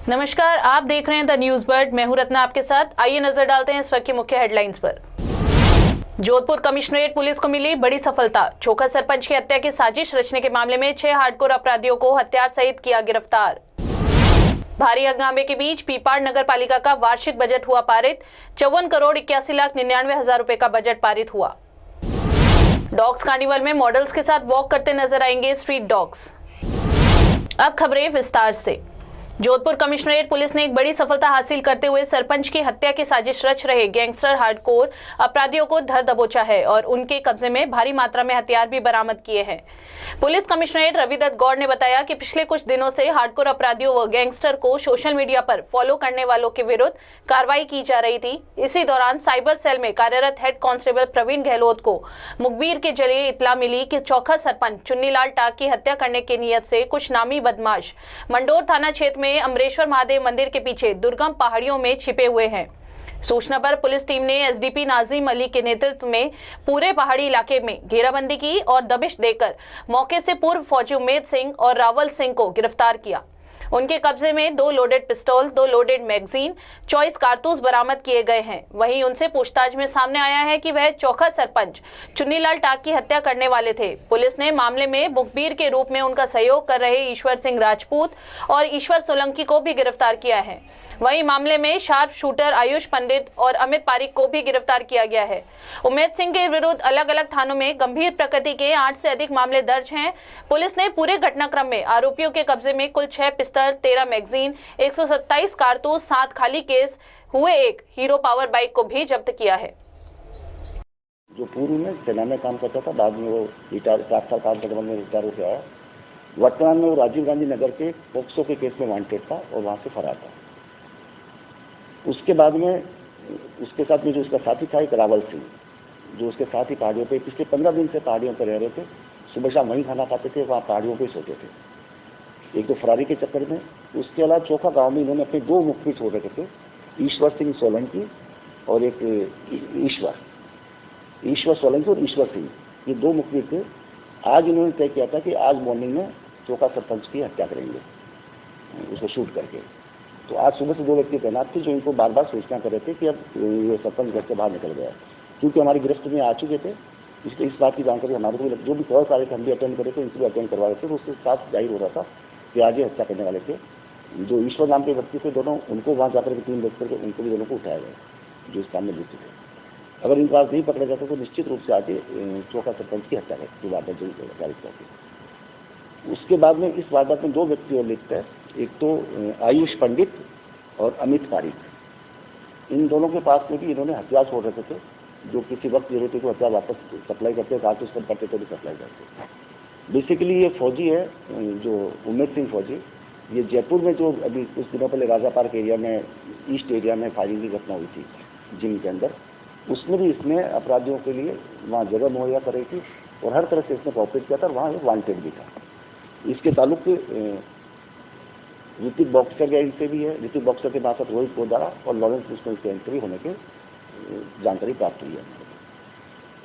नमस्कार, आप देख रहे हैं द न्यूज बर्ड। मैं हूं रत्ना आपके साथ। आइए नजर डालते हैं इस वक्त की मुख्य हेडलाइंस पर। जोधपुर कमिश्नरेट पुलिस को मिली बड़ी सफलता। चोखा सरपंच की हत्या की साजिश रचने के मामले में 6 हार्डकोर अपराधियों को हथियार सहित किया गिरफ्तार। भारी हंगामे के बीच पीपाड़ नगर पालिका का वार्षिक बजट हुआ पारित। 54,81,99,000 रुपए का बजट पारित हुआ। डॉग्स कार्निवल में मॉडल्स के साथ वॉक करते नजर आएंगे स्ट्रीट डॉग्स। अब खबरें विस्तार से। जोधपुर कमिश्नरेट पुलिस ने एक बड़ी सफलता हासिल करते हुए सरपंच की हत्या की साजिश रच रहे गैंगस्टर हार्डकोर अपराधियों को धर दबोचा है और उनके कब्जे में भारी मात्रा में हथियार भी बरामद किए हैं। पुलिस कमिश्नरेट रविदत्त गौड़ ने बताया कि पिछले कुछ दिनों से हार्डकोर अपराधियों व गैंगस्टर को सोशल मीडिया पर फॉलो करने वालों के विरुद्ध कार्रवाई की जा रही थी। इसी दौरान साइबर सेल में कार्यरत हेड कांस्टेबल प्रवीण गहलोत को मुखबिर के जरिए इत्तला मिली कि चौखा सरपंच चुन्नीलाल टाक की हत्या करने की नीयत से कुछ नामी बदमाश मंडोर थाना क्षेत्र में अमरेश्वर महादेव मंदिर के पीछे दुर्गम पहाड़ियों में छिपे हुए हैं। सूचना पर पुलिस टीम ने एसडीपी नाजिम अली के नेतृत्व में पूरे पहाड़ी इलाके में घेराबंदी की और दबिश देकर मौके से पूर्व फौजी उमेद सिंह और रावल सिंह को गिरफ्तार किया। उनके कब्जे में 2 लोडेड पिस्तौल, 2 लोडेड मैगजीन, 24 कारतूस बरामद किए गए हैं। वहीं उनसे पूछताछ में सामने आया है कि वह चौखा सरपंच चुन्नीलाल टाक की हत्या करने वाले थे। पुलिस ने मामले में मुखबिर के रूप में उनका सहयोग कर रहे ईश्वर सिंह राजपूत और ईश्वर सोलंकी को भी गिरफ्तार किया है। वहीं मामले में शार्प शूटर आयुष पंडित और अमित पारिक को भी गिरफ्तार किया गया है। उमेद सिंह के विरुद्ध अलग अलग थानों में गंभीर प्रकृति के 8 से अधिक मामले दर्ज हैं। पुलिस ने पूरे घटनाक्रम में आरोपियों के कब्जे में कुल 6 पिस्टल, 13 मैगजीन, 127 कारतूस, 7 खाली केस हुए एक हीरो पावर बाइक को भी जब्त किया है। जो पूर्व में सेना में काम करता था, बाद में वो रिटायर 4 साल काम करने में रिटायर हो गया। वर्तमान में वो राजीव गांधी नगर के पोक्सो के केस में वांटेड था और वहां से फरार था। उसके बाद में उसके साथ में जो उसका साथी था एक रावल सिंह, जो उसके साथ ही पहाड़ियों पे पिछले 15 दिन से पहाड़ियों पर रह रहे थे। सुबह शाम वहीं खाना खाते थे, वहाँ पहाड़ियों पे सोते थे। एक तो फरारी के चक्कर में, उसके अलावा चौखा गांव में इन्होंने अपने 2 मुखबिर छोड़ रखे थे, ईश्वर सिंह सोलंकी और एक ईश्वर सोलंकी और ईश्वर सिंह, ये 2 मुखबिर थे। आज इन्होंने तय किया था कि आज मॉर्निंग में चौखा सरपंच की हत्या करेंगे, उसको शूट करके। तो आज सुबह से 2 व्यक्ति तैनात थे जो इनको बार बार सूचना कर रहे थे कि अब ये सरपंच घर से बाहर निकल गया है। क्योंकि हमारी गिरफ्त में आ चुके थे, इसलिए इस बात की जानकारी हमारे को जो भी कॉल आ रहे थे हम भी अटेंड करे थे, इनको भी अटेंड करवा रहे थे। तो उसके साथ जाहिर हो रहा था कि आज ये हत्या करने वाले थे। जो ईश्वर नाम के व्यक्ति थे दोनों, उनको वहाँ जाकर के 3 लोग करके उनको भी दोनों को उठाया गया जो इस काम में लिप्त थे। अगर इनको आज नहीं पकड़ा जाता तो निश्चित रूप से आज चौखा सरपंच की हत्या की वारदात जो निर्धारित करती। उसके बाद में इस वारदात में 2 व्यक्ति और लिप्त है, एक तो आयुष पंडित और अमित पारिक। इन दोनों के पास में भी इन्होंने हथियार छोड़ रखे थे, जो किसी वक्त जरूरत है तो हथियार वापस सप्लाई करते, कारतूस कम करते तो भी सप्लाई करते। बेसिकली ये फौजी है जो उमेद सिंह फौजी, ये जयपुर में जो अभी कुछ दिनों पहले राजा पार्क एरिया में, ईस्ट एरिया में फायरिंग की घटना हुई थी जिम के अंदर, उसमें भी इसने अपराधियों के लिए वहाँ जगह मुहैया कराई थी और हर तरह से इसने कॉपरेट किया था और वहाँ एक वांटेड भी था। इसके ताल्लुक ऋतिक बॉक्सर गैंग से भी है। ऋतिक बॉक्सर के बाद रोहित गोदारा और लॉरेंस कृष्ण की एंट्री होने की जानकारी प्राप्त हुई है।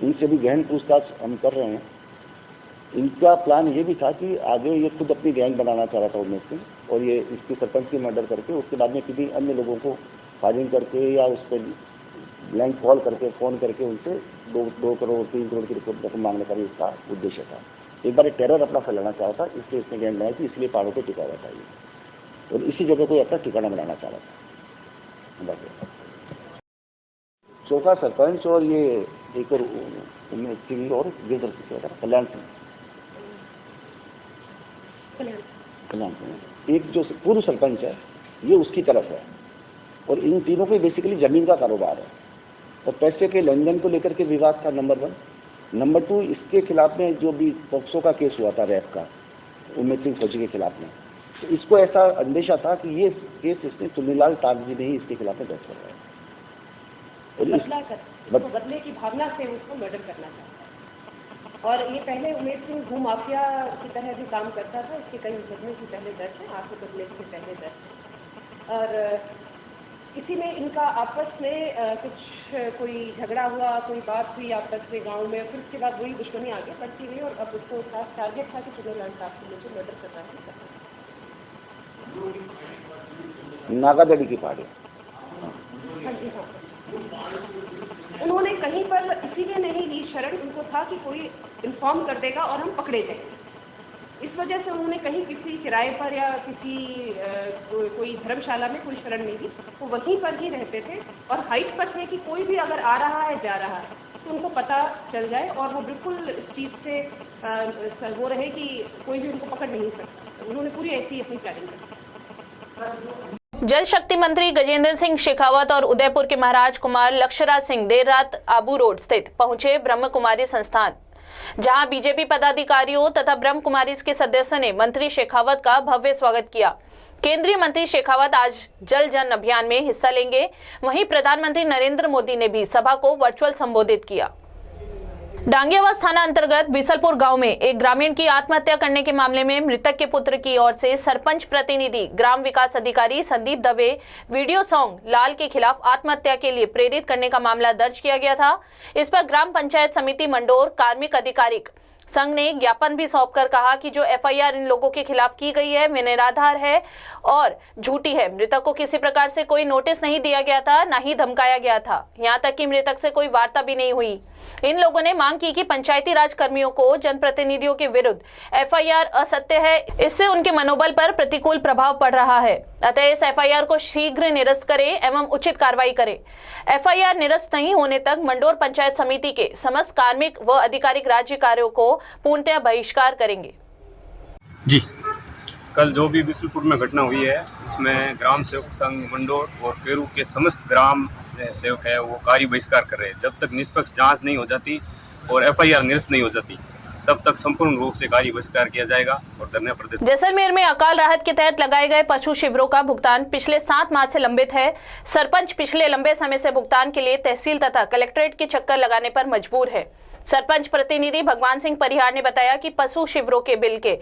इनसे भी गहन पूछताछ हम कर रहे हैं। इनका प्लान ये भी था कि आगे ये खुद अपनी गैंग बनाना चाह रहा था उनमें से, और ये इसकी सरपंच की मर्डर करके उसके बाद में किसी अन्य लोगों को फायरिंग करके या उस पर ब्लैंक कॉल करके फ़ोन करके उनसे 2 करोड़ 3 करोड़ की रकम मांगने का भी इसका उद्देश्य था। एक बार टेरर अपना फैलाना चाहा था, इसलिए इसने गैंग बनाई थी, इसलिए पहाड़ों पर टिका हुआ था ये, और इसी जगह को अपना ठिकाना बनाना चाह रहा था। चौखा सरपंच और ये एक और उमेद सिंह और कल्याण सिंह, एक जो पूर्व सरपंच है ये उसकी तरफ है, और इन तीनों को बेसिकली जमीन का कारोबार है और पैसे के लेन देन को लेकर के विवाद था, नंबर 1। नंबर 2, इसके खिलाफ में जो भी पॉक्सो का केस हुआ था रैप का उमेद सिंह फौजी के खिलाफ में, तो इसको ऐसा अंदेशा था कि ये केस इसने चुन्नीलाल टाक जी ने ही इसके खिलाफ में दर्ज करवाया और बदले की भावना से उसको मर्डर करना चाहता है। और ये पहले उमेद सिंह भू माफिया की तरह भी काम करता था, इसके कई मुकदमे से पहले दर्ज है, आर्थिक बदले से पहले दर्ज है। और इसी में इनका आपस में कुछ कोई झगड़ा हुआ, कोई बात हुई आपस में गांव में, फिर उसके बाद वही दुश्मनी आगे बढ़ती गई और अब उसको खास टारगेट था कि चुन्नीलाल टाक को मुझे मर्डर करना है। नागादड़ी की पहाड़ी। हाँ जी हाँ। उन्होंने कहीं पर इसीलिए नहीं ली शरण, उनको था कि कोई इन्फॉर्म कर देगा और हम पकड़े जाएंगे। इस वजह से उन्होंने कहीं किसी किराए पर या किसी कोई धर्मशाला में कोई शरण नहीं ली, वो वहीं पर ही रहते थे और हाइट पर थे कि कोई भी अगर आ रहा है जा रहा है तो उनको पता चल जाए और वो बिल्कुल इस चीज़ से वो रहे कि कोई भी उनको पकड़ नहीं सकता। उन्होंने पूरी ऐसी अपनी प्लानिंग की। जल शक्ति मंत्री गजेंद्र सिंह शेखावत और उदयपुर के महाराज कुमार लक्षराज सिंह देर रात आबू रोड स्थित पहुंचे ब्रह्म कुमारी संस्थान, जहां बीजेपी पदाधिकारियों तथा ब्रह्म कुमारी के सदस्यों ने मंत्री शेखावत का भव्य स्वागत किया। केंद्रीय मंत्री शेखावत आज जल जन अभियान में हिस्सा लेंगे। वहीं प्रधानमंत्री नरेंद्र मोदी ने भी सभा को वर्चुअल संबोधित किया। डांगियावास थाना अंतर्गत बीसलपुर गांव में एक ग्रामीण की आत्महत्या करने के मामले में मृतक के पुत्र की ओर से सरपंच प्रतिनिधि ग्राम विकास अधिकारी संदीप दवे वीडियो सॉन्ग लाल के खिलाफ आत्महत्या के लिए प्रेरित करने का मामला दर्ज किया गया था। इस पर ग्राम पंचायत समिति मंडोर कार्मिक अधिकारिक संघ ने ज्ञापन भी सौंपकर कहा कि जो एफआईआर इन लोगों के खिलाफ की गई है वे निराधार है और झूठी है। मृतक को किसी प्रकार से कोई नोटिस नहीं दिया गया था, न ही धमकाया गया था। यहां तक कि मृतक से कोई वार्ता भी नहीं हुई। इन लोगों ने मांग की कि पंचायती राज कर्मियों को जनप्रतिनिधियों के विरुद्ध एफआईआर असत्य है, इससे उनके मनोबल पर प्रतिकूल प्रभाव पड़ रहा है। अतः इस एफआईआर को शीघ्र निरस्त करें एवं उचित कार्रवाई करें। एफआईआर निरस्त नहीं होने तक मंडोर पंचायत समिति के समस्त कार्मिक व आधिकारिक राज्य कार्यों को पूर्णतः बहिष्कार करेंगे। जी, कल जो भी बिसलपुर में घटना हुई है उसमें ग्राम सेवक संघ मंडोर और केरू के समस्त ग्राम सेवक है वो कार्य बहिष्कार कर रहे हैं। जब तक निष्पक्ष जांच नहीं हो जाती और एफआईआर निरस्त नहीं हो जाती तब तक संपूर्ण रूप से कार्य बहिष्कार किया जाएगा और धरना प्रदर्शन। जैसलमेर में अकाल राहत के तहत लगाए गए पशु शिविरों का भुगतान पिछले 7 माह से लंबित है। सरपंच पिछले लंबे समय से भुगतान के लिए तहसील तथा कलेक्ट्रेट के चक्कर लगाने पर मजबूर है। सरपंच प्रतिनिधि भगवान सिंह परिहार ने बताया कि पशु शिविरों के बिल के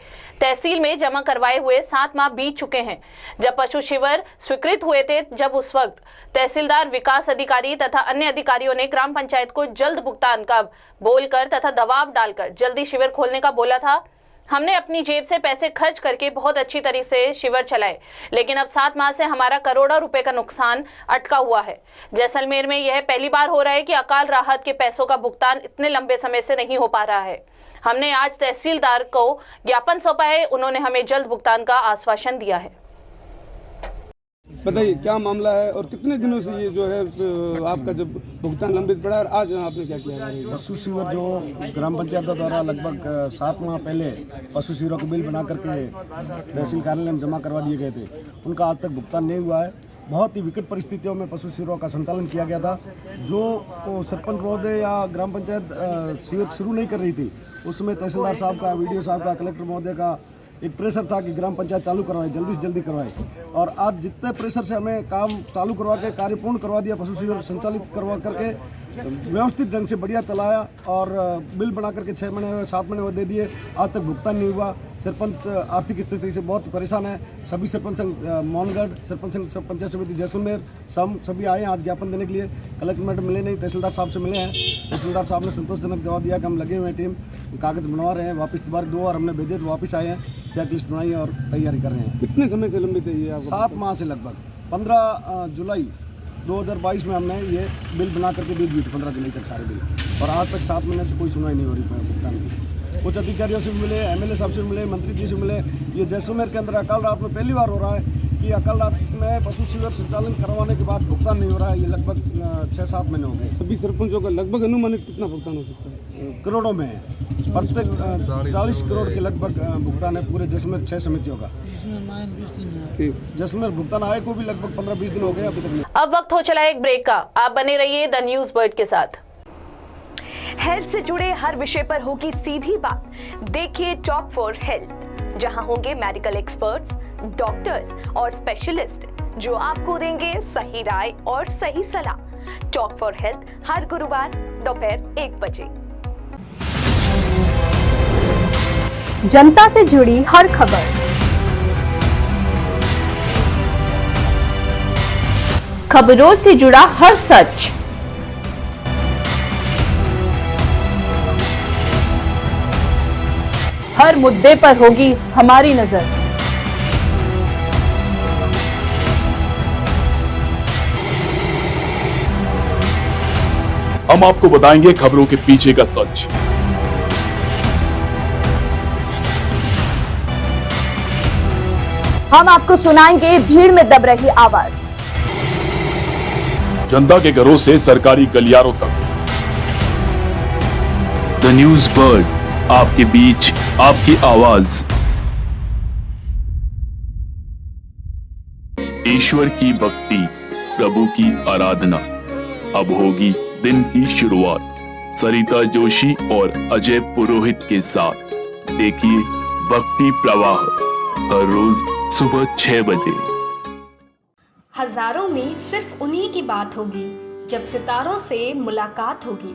तहसील में जमा करवाए हुए 7 माह बीत चुके हैं। जब पशु शिविर स्वीकृत हुए थे जब उस वक्त तहसीलदार, विकास अधिकारी तथा अन्य अधिकारियों ने ग्राम पंचायत को जल्द भुगतान का बोलकर तथा दबाव डालकर जल्दी शिविर खोलने का बोला था। हमने अपनी जेब से पैसे खर्च करके बहुत अच्छी तरह से शिविर चलाए, लेकिन अब 7 माह से हमारा करोड़ों रुपए का नुकसान अटका हुआ है। जैसलमेर में यह पहली बार हो रहा है कि अकाल राहत के पैसों का भुगतान इतने लंबे समय से नहीं हो पा रहा है। हमने आज तहसीलदार को ज्ञापन सौंपा है, उन्होंने हमें जल्द भुगतान का आश्वासन दिया है। बताइए क्या मामला है और कितने दिनों से ये जो है आपका जब भुगतान लंबित पड़ा है, आज आपने क्या किया है? पशु शिविर जो ग्राम पंचायतों द्वारा लगभग 7 माह पहले पशु शिविरों को बिल बना करके तहसील कार्यालय में जमा करवा दिए गए थे, उनका आज तक भुगतान नहीं हुआ है। बहुत ही विकट परिस्थितियों में पशु शिविरों का संचालन किया गया था। जो सरपंच महोदय या ग्राम पंचायत शिविर शुरू नहीं कर रही थी उसमें तहसीलदार साहब का, वीडियो साहब का, कलेक्टर महोदय का एक प्रेशर था कि ग्राम पंचायत चालू करवाए, जल्दी से जल्दी करवाए। और आज जितने प्रेशर से हमें काम चालू करवा के कार्य पूर्ण करवा दिया, पशु शिविर संचालित करवा करके व्यवस्थित ढंग से बढ़िया चलाया और बिल बना करके 6 महीने 7 महीने दे दिए। आज तक भुगतान नहीं हुआ। सरपंच आर्थिक स्थिति से बहुत परेशान है। सभी सरपंच संघ मोहनगढ़, सरपंच संघ पंचायत समिति जैसलमेर सभी आए हैं आज ज्ञापन देने के लिए। कलेक्टर मैडम मिले नहीं, तहसीलदार साहब से मिले हैं। तहसीलदार साहब ने संतोषजनक जवाब दिया कि हम लगे हुए हैं, टीम कागज बनवा रहे हैं। वापस दोबारा 2 बार हमने भेजे तो वापस आए हैं, चेक लिस्ट बनाई और तैयारी कर रहे हैं। कितने समय से लंबित है ये? 7 माह से लगभग 15 जुलाई 2022 में हमने ये बिल बना करके दे दिए थे, 15 जुलाई तक सारे बिल, और आज तक 7 महीने से कोई सुनवाई नहीं हो रही भुगतान की। कुछ अधिकारियों से भी मिले, एमएलए साहब से मिले, मंत्री जी से मिले। ये जैसलमेर के अंदर अकाल रात में पहली बार हो रहा है कि अकाल रात में पशु शिविर संचालन करवाने के बाद भुगतान नहीं हो रहा है। ये लगभग 6-7 महीने हो गए। सभी सरपंचों का लगभग अनुमानित कितना भुगतान हो सकता है? करोड़ों में है, प्रत्येक 40 करोड़ के लगभग भुगतान है पूरे जैसलमेर 6 समितियों का। जैसलमेर भुगतान आए को भी लगभग 15-20 दिन हो गए अभी तक नहीं। अब वक्त हो चला है एक ब्रेक का। आप बने रहिए द न्यूज वर्ल्ड के साथ। हेल्थ से जुड़े हर विषय पर होगी सीधी बात। देखिए टॉक फॉर हेल्थ, जहां होंगे मेडिकल एक्सपर्ट्स, डॉक्टर्स और स्पेशलिस्ट जो आपको देंगे सही राय और सही सलाह। टॉक फॉर हेल्थ हर गुरुवार दोपहर 1 बजे। जनता से जुड़ी हर खबर, खबरों से जुड़ा हर सच, हर मुद्दे पर होगी हमारी नजर। हम आपको बताएंगे खबरों के पीछे का सच। हम आपको सुनाएंगे भीड़ में दब रही आवाज। जनता के घरों से सरकारी गलियारों तक। द न्यूज बर्ड, आपके बीच, आपकी आवाज। ईश्वर की भक्ति, प्रभु की आराधना। अब होगी दिन की शुरुआत सरिता जोशी और अजय पुरोहित के साथ। देखिए भक्ति प्रवाह हर रोज सुबह 6 बजे। हजारों में सिर्फ उन्हीं की बात होगी जब सितारों से मुलाकात होगी।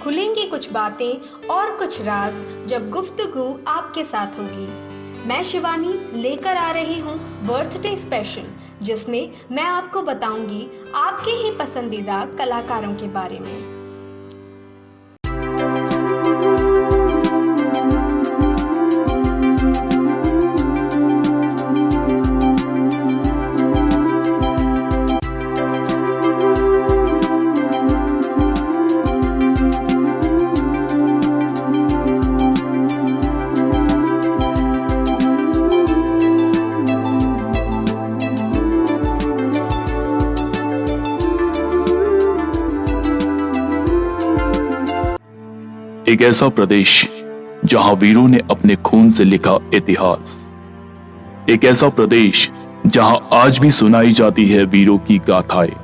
खुलेंगी कुछ बातें और कुछ राज जब गुफ्तगू आपके साथ होगी। मैं शिवानी लेकर आ रही हूँ बर्थडे स्पेशल, जिसमें मैं आपको बताऊंगी आपके ही पसंदीदा कलाकारों के बारे में। एक ऐसा प्रदेश जहां वीरों ने अपने खून से लिखा इतिहास। एक ऐसा प्रदेश जहां आज भी सुनाई जाती है वीरों की गाथाएं।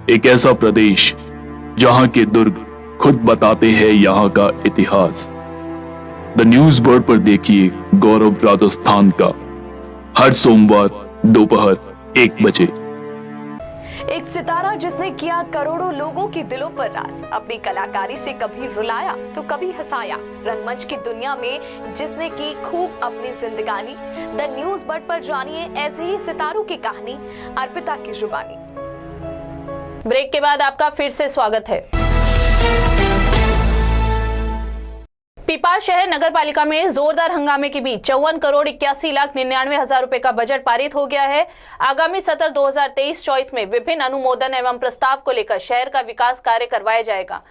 एक ऐसा प्रदेश जहां के दुर्ग खुद बताते हैं यहां का इतिहास। द न्यूज बर्ड पर देखिए गौरव राजस्थान का हर सोमवार दोपहर 1 बजे। एक सितारा जिसने किया करोड़ों लोगों की दिलों पर राज। अपनी कलाकारी से कभी रुलाया तो कभी हंसाया। रंगमंच की दुनिया में जिसने की खूब अपनी जिंदगानी। द न्यूज बर्ड पर जानिए ऐसे ही सितारों की कहानी, अर्पिता की जुबानी। ब्रेक के बाद आपका फिर से स्वागत है। पीपार शहर नगर पालिका में जोरदार हंगामे के बीच 54 करोड़ 81 लाख 99 हजार रुपए का बजट पारित हो गया है। आगामी सत्र 2023-24 में विभिन्न अनुमोदन एवं प्रस्ताव को लेकर शहर का विकास कार्य करवाया जाएगा।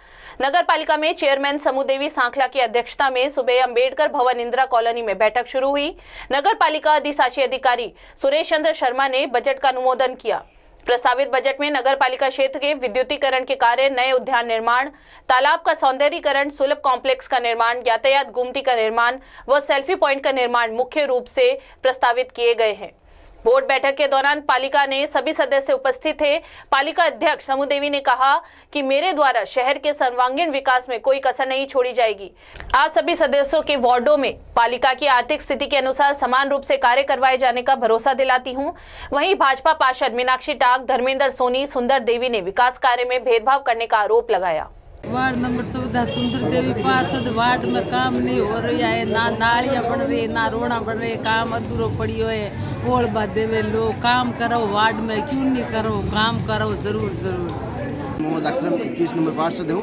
नगर पालिका में चेयरमैन समूदेवी सांखला की अध्यक्षता में सुबह अंबेडकर भवन इंदिरा कॉलोनी में बैठक शुरू हुई। नगर पालिका अधिशासी अधिकारी सुरेश चंद्र शर्मा ने बजट का अनुमोदन किया। प्रस्तावित बजट में नगर पालिका क्षेत्र के विद्युतीकरण के कार्य, नए उद्यान निर्माण, तालाब का सौंदर्यीकरण, सुलभ कॉम्प्लेक्स का निर्माण, यातायात गुमटी का निर्माण व सेल्फी पॉइंट का निर्माण मुख्य रूप से प्रस्तावित किए गए हैं। बोर्ड बैठक के दौरान पालिका ने सभी सदस्य उपस्थित थे। पालिका अध्यक्ष समूदेवी ने कहा कि मेरे द्वारा शहर के सर्वांगीण विकास में कोई कसर नहीं छोड़ी जाएगी। आज सभी सदस्यों के वार्डों में पालिका की आर्थिक स्थिति के अनुसार समान रूप से कार्य करवाए जाने का भरोसा दिलाती हूं। वहीं भाजपा पार्षद मीनाक्षी टाक, धर्मेंद्र सोनी, सुंदर देवी ने विकास कार्य में भेदभाव करने का आरोप लगाया। वार्ड नंबर 14 सुंदर देवी पार्षद, वार्ड में काम नहीं हो रही है, ना नालियाँ बन रही, ना रोड़ा बन रही, काम अधूरो पड़ी है। बोल देवे लोग काम करो, वार्ड में क्यों नहीं करो, काम करो जरूर जरूर। मोहम्मद अकरम 21 नंबर पार्षद हूँ।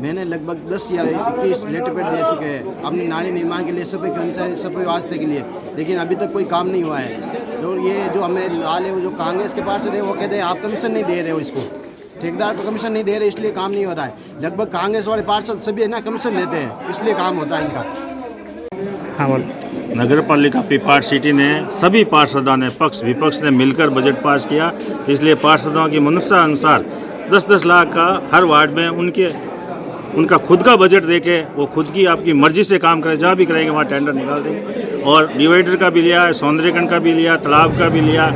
मैंने लगभग 10 या 21 लेटर पैड दे चुके हैं अपनी नाली निर्माण के लिए, सफाई कर्मचारी सफाई वास्ते के लिए, लेकिन अभी तक कोई काम नहीं हुआ है। तो ये जो हमें लाल है, वो जो कांग्रेस के पार्षद है, वो कहते हैं आप कमीशन नहीं दे रहे हो, इसको ठेकेदार को कमीशन नहीं दे रहे, इसलिए काम नहीं हो रहा है। लगभग कांग्रेस वाले पार्षद सभी है ना कमीशन लेते हैं, इसलिए काम होता है इनका। हाँ बोल। नगर पालिका पीपार सिटी ने सभी पार्षदों ने पक्ष विपक्ष ने मिलकर बजट पास किया, इसलिए पार्षदों की मनुष्य अनुसार 10-10 लाख का हर वार्ड में उनका खुद का बजट देके वो खुद की आपकी मर्जी से काम करें, जहाँ भी करेंगे वहाँ टेंडर निकाल देंगे। और डिवाइडर का भी लिया, सौंदर्यीकरण का भी लिया, तालाब का भी लिया,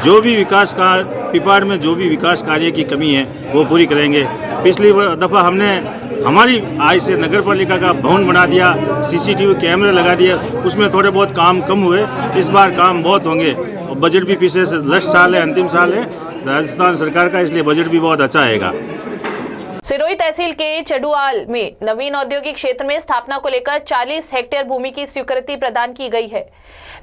जो भी विकास का पीपार में जो भी विकास कार्य की कमी है वो पूरी करेंगे। पिछली दफ़ा हमने हमारी आय से नगर पालिका का भवन बना दिया, सीसीटीवी कैमरे लगा दिए, उसमें थोड़े बहुत काम कम हुए। इस बार काम बहुत होंगे और बजट भी पिछले से 10 साल है, अंतिम साल है राजस्थान सरकार का, इसलिए बजट भी बहुत अच्छा आएगा। सिरोही तहसील के चडुआल में नवीन औद्योगिक क्षेत्र में स्थापना को लेकर 40 हेक्टेयर भूमि की स्वीकृति प्रदान की गई है।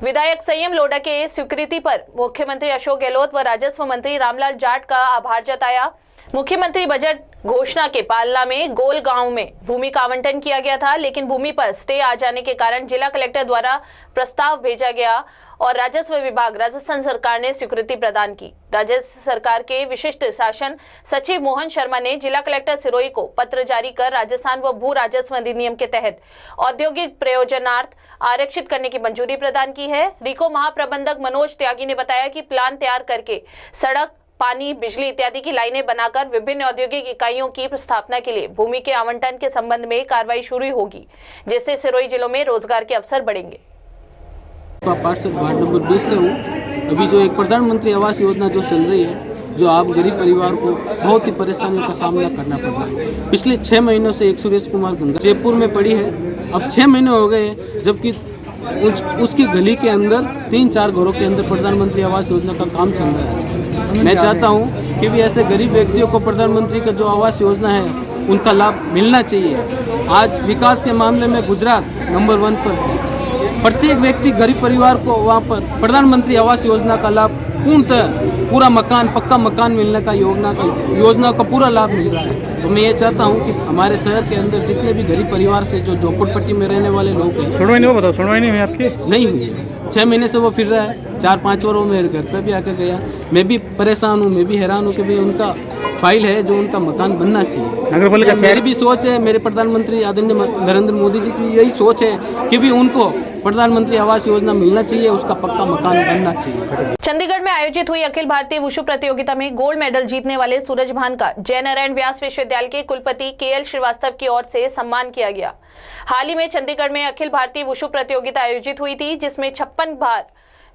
विधायक संयम लोढ़ा के स्वीकृति पर मुख्यमंत्री अशोक गहलोत व राजस्व मंत्री रामलाल जाट का आभार जताया। मुख्यमंत्री बजट घोषणा के पालना में गोल गांव में भूमि का आवंटन किया गया था, लेकिन भूमि पर स्टे आ जाने के कारण जिला कलेक्टर द्वारा प्रस्ताव भेजा गया और राजस्व विभाग राजस्थान सरकार ने स्वीकृति प्रदान की। राजस्थान सरकार के विशिष्ट शासन सचिव मोहन शर्मा ने जिला कलेक्टर सिरोही को पत्र जारी कर राजस्थान व भू राजस्व अधिनियम के तहत औद्योगिक प्रयोजनार्थ आरक्षित करने की मंजूरी प्रदान की है। रिको महाप्रबंधक मनोज त्यागी ने बताया कि प्लान तैयार करके सड़क, पानी, बिजली इत्यादि की लाइनें बनाकर विभिन्न औद्योगिक इकाइयों की स्थापना के लिए भूमि के आवंटन के संबंध में कार्रवाई शुरू होगी, जिससे सिरोही जिलों में रोजगार के अवसर बढ़ेंगे। पार्षद वार्ड नंबर 20 से हूँ। अभी जो एक प्रधानमंत्री आवास योजना जो चल रही है, जो आप गरीब परिवार को बहुत ही परेशानियों का सामना करना पड़ रहा है। पिछले 6 महीनों से एक सुरेश कुमार गंगा जयपुर में पड़ी है। अब 6 महीने हो गए, जबकि उसकी गली के अंदर 3-4 घरों के अंदर प्रधानमंत्री आवास योजना का काम चल रहा है। मैं चाहता हूं कि भी ऐसे गरीब व्यक्तियों को प्रधानमंत्री का जो आवास योजना है उनका लाभ मिलना चाहिए। आज विकास के मामले में गुजरात नंबर 1 पर है। प्रत्येक व्यक्ति गरीब परिवार को वहां पर प्रधानमंत्री आवास योजना का लाभ पूर्णतः पूरा मकान, पक्का मकान मिलने का योजना का पूरा लाभ मिल रहा है। तो मैं ये चाहता हूँ कि हमारे शहर के अंदर जितने भी गरीब परिवार से जो झोपड़पट्टी में रहने वाले लोग हैं, सुनवाई नहीं बताओ, सुनवाई नहीं हुई आपकी? नहीं हुई है। 6 महीने से वो फिर रहा है। 4-5 बार वो मेरे घर पे भी आकर गया। मैं भी परेशान हूँ, मैं भी हैरान हूँ कि भाई उनका फाइल है जो उनका मकान बनना चाहिए। नगर पालिका मेरी भी सोच है, मेरे प्रधानमंत्री आदरणीय नरेंद्र मोदी जी की यही सोच है कि भी उनको प्रधानमंत्री आवास योजना मिलना चाहिए, उसका पक्का मकान बनना चाहिए। चंडीगढ़ में आयोजित हुई अखिल भारतीय वुशु प्रतियोगिता में गोल्ड मेडल जीतने वाले सूरज भान का जयनारायण व्यास विश्वविद्यालय के कुलपति KL श्रीवास्तव की ओर से सम्मान किया गया। हाल ही में चंडीगढ़ में अखिल भारतीय वुशु प्रतियोगिता आयोजित हुई थी, जिसमें 56 भार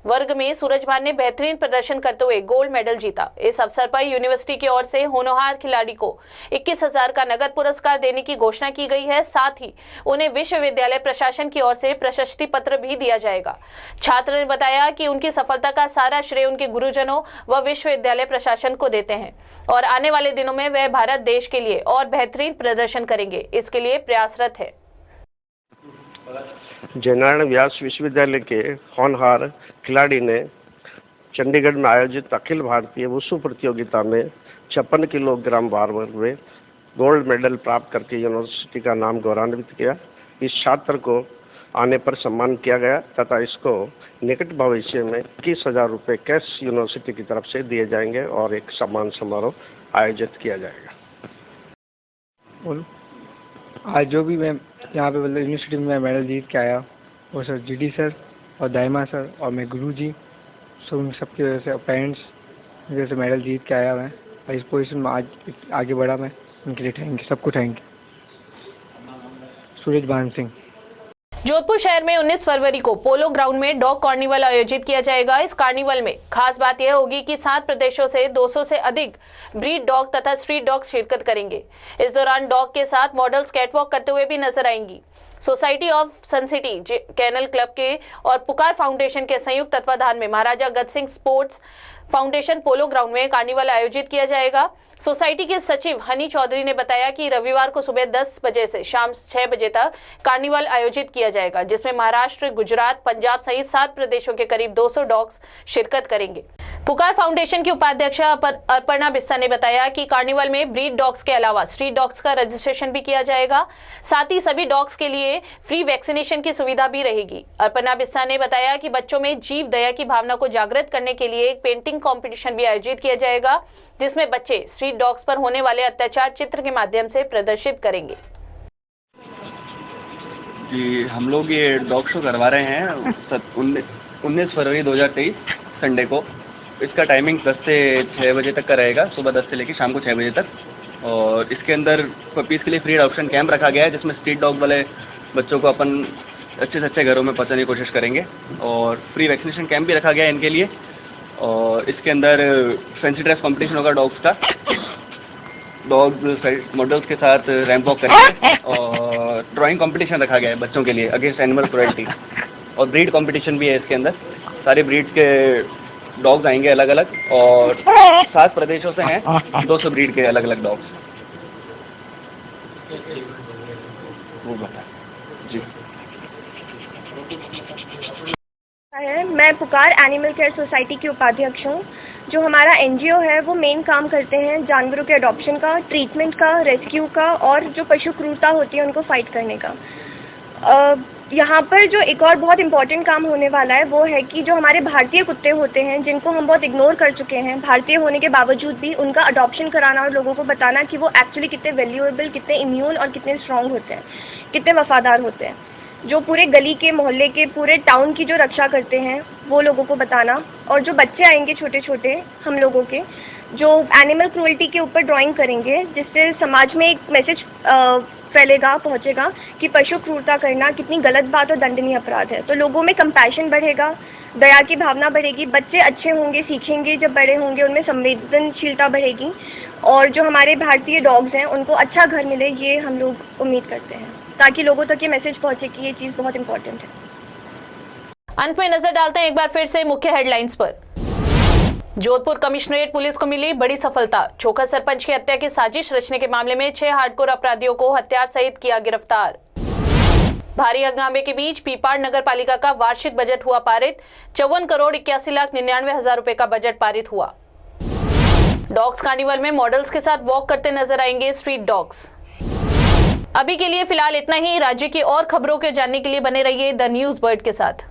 वर्ग में सूरज भान ने बेहतरीन प्रदर्शन करते हुए गोल्ड मेडल जीता। इस अवसर पर यूनिवर्सिटी की ओर से होनहार खिलाड़ी को 21,000 का नगद पुरस्कार देने की घोषणा की गई है। साथ ही उन्हें विश्वविद्यालय प्रशासन की ओर से प्रशस्ति पत्र भी दिया जाएगा। छात्र ने बताया कि उनकी सफलता का सारा श्रेय उनके गुरुजनों व विश्वविद्यालय प्रशासन को देते हैं और आने वाले दिनों में वह भारत देश के लिए और बेहतरीन प्रदर्शन करेंगे, इसके लिए प्रयासरत है। जयनारायण व्यास विश्वविद्यालय के होनहार खिलाड़ी ने चंडीगढ़ में आयोजित अखिल भारतीय वुशु प्रतियोगिता में 56 किलोग्राम भार वर्ग में गोल्ड मेडल प्राप्त करके यूनिवर्सिटी का नाम गौरवान्वित किया। इस छात्र को आने पर सम्मान किया गया तथा इसको निकट भविष्य में 21,000 रुपये कैश यूनिवर्सिटी की तरफ से दिए जाएंगे और एक सम्मान समारोह आयोजित किया जाएगा। आज जो भी मैं यहाँ पे यूनिवर्सिटी में मेडल जीत के आया, वो सर GD सर और दाइमा सर और मेरे गुरुजी, सो उन सबकी वजह से, पेरेंट्स की वजह से मेडल जीत के आया मैं, और इस पोजीशन में आज आगे बढ़ा मैं। उनके लिए थैंक यू, सबको थैंक यू। सूरज भान सिंह। जोधपुर शहर में 19 फरवरी को पोलो ग्राउंड में डॉग कार्निवल आयोजित किया जाएगा। इस कार्निवल में खास बात यह होगी कि 7 प्रदेशों से 200 से अधिक ब्रीड डॉग तथा स्ट्रीट डॉग शिरकत करेंगे। इस दौरान डॉग के साथ मॉडल्स कैटवॉक करते हुए भी नजर आएंगी। Society of Sun City Canal Club के और पुकार फाउंडेशन के संयुक्त तत्वाधान में महाराजा गज Singh sports foundation polo ground में कार्निवल आयोजित किया जाएगा। सोसाइटी के सचिव हनी चौधरी ने बताया कि रविवार को सुबह 10 बजे से शाम 6 बजे तक कार्निवल आयोजित किया जाएगा, जिसमें महाराष्ट्र, गुजरात, पंजाब सहित 7 प्रदेशों के करीब 200 डॉग्स शिरकत करेंगे। पुकार फाउंडेशन की उपाध्यक्ष अर्पणा बिस्सा ने बताया कि कार्निवल में ब्रीड डॉग्स के अलावा स्ट्रीट डॉग्स का रजिस्ट्रेशन भी किया जाएगा। साथ ही सभी डॉग्स के लिए फ्री वैक्सीनेशन की सुविधा भी रहेगी। अर्पणा बिस्सा ने बताया कि बच्चों में जीव दया की भावना को जागृत करने के लिए एक पेंटिंग कंपटीशन भी आयोजित किया जाएगा, जिसमें बच्चे स्ट्रीट डॉग्स पर होने वाले अत्याचार चित्र के माध्यम से प्रदर्शित करेंगे। जी, हम लोग ये डॉग शो करवा रहे हैं 19 फरवरी 2023 संडे को। इसका टाइमिंग 10 से 6 बजे तक का रहेगा, सुबह 10 से लेकर शाम को 6 बजे तक। और इसके अंदर पपीज़ के लिए फ्री अडॉप्शन कैंप रखा गया है, जिसमें स्ट्रीट डॉग वाले बच्चों को अपन अच्छे से अच्छे घरों में पहुंचाने की कोशिश करेंगे। और फ्री वैक्सीनेशन कैंप भी रखा गया है इनके लिए। और इसके अंदर फैंसी ड्रेस कंपटीशन होगा डॉग्स का, डॉग्स मॉडल्स के साथ रैंप वॉक करेंगे। और ड्राइंग कंपटीशन रखा गया है बच्चों के लिए अगेंस्ट एनिमल क्रुएल्टी। और ब्रीड कंपटीशन भी है इसके अंदर। सारे ब्रीड्स के डॉग्स आएंगे अलग अलग, और 7 प्रदेशों से हैं 200 ब्रीड के अलग अलग डॉग्स। वो बता जी। मैं पुकार एनिमल केयर सोसाइटी की उपाध्यक्ष हूँ। जो हमारा NGO है वो मेन काम करते हैं जानवरों के अडॉप्शन का, ट्रीटमेंट का, रेस्क्यू का, और जो पशु क्रूरता होती है उनको फाइट करने का। यहाँ पर जो एक और बहुत इम्पोर्टेंट काम होने वाला है वो है कि जो हमारे भारतीय कुत्ते होते हैं जिनको हम बहुत इग्नोर कर चुके हैं, भारतीय होने के बावजूद भी उनका अडॉप्शन कराना और लोगों को बताना कि वो एक्चुअली कितने वैल्यूएबल, कितने इम्यून और कितने स्ट्रांग होते हैं, कितने वफादार होते हैं, जो पूरे गली के, मोहल्ले के, पूरे टाउन की जो रक्षा करते हैं वो लोगों को बताना। और जो बच्चे आएंगे छोटे छोटे हम लोगों के, जो एनिमल क्रूअल्टी के ऊपर ड्राइंग करेंगे, जिससे समाज में एक मैसेज फैलेगा, पहुंचेगा कि पशु क्रूरता करना कितनी गलत बात और दंडनीय अपराध है। तो लोगों में कंपैशन बढ़ेगा, दया की भावना बढ़ेगी, बच्चे अच्छे होंगे, सीखेंगे, जब बड़े होंगे उनमें संवेदनशीलता बढ़ेगी और जो हमारे भारतीय डॉग्स हैं उनको अच्छा घर मिले, ये हम लोग उम्मीद करते हैं, ताकि लोगों तक ये मैसेज पहुंचे कि ये चीज़ बहुत इंपॉर्टेंट है। अंत में नजर डालते हैं एक बार फिर से मुख्य हेडलाइंस पर। जोधपुर कमिश्नरेट पुलिस को मिली बड़ी सफलता। चोखा सरपंच की हत्या की साजिश रचने के मामले में 6 हार्डकोर अपराधियों को हथियार सहित किया गिरफ्तार। भारी हंगामे के बीच पीपाड़ नगर पालिका का वार्षिक बजट हुआ पारित। 54,81,99,000 रुपए का बजट पारित हुआ। डॉग्स कार्निवल में मॉडल्स के साथ वॉक करते नजर आएंगे स्ट्रीट डॉग्स। अभी के लिए फिलहाल इतना ही। राज्य की और खबरों के जानने के लिए बने रहिए द न्यूज बर्ड के साथ।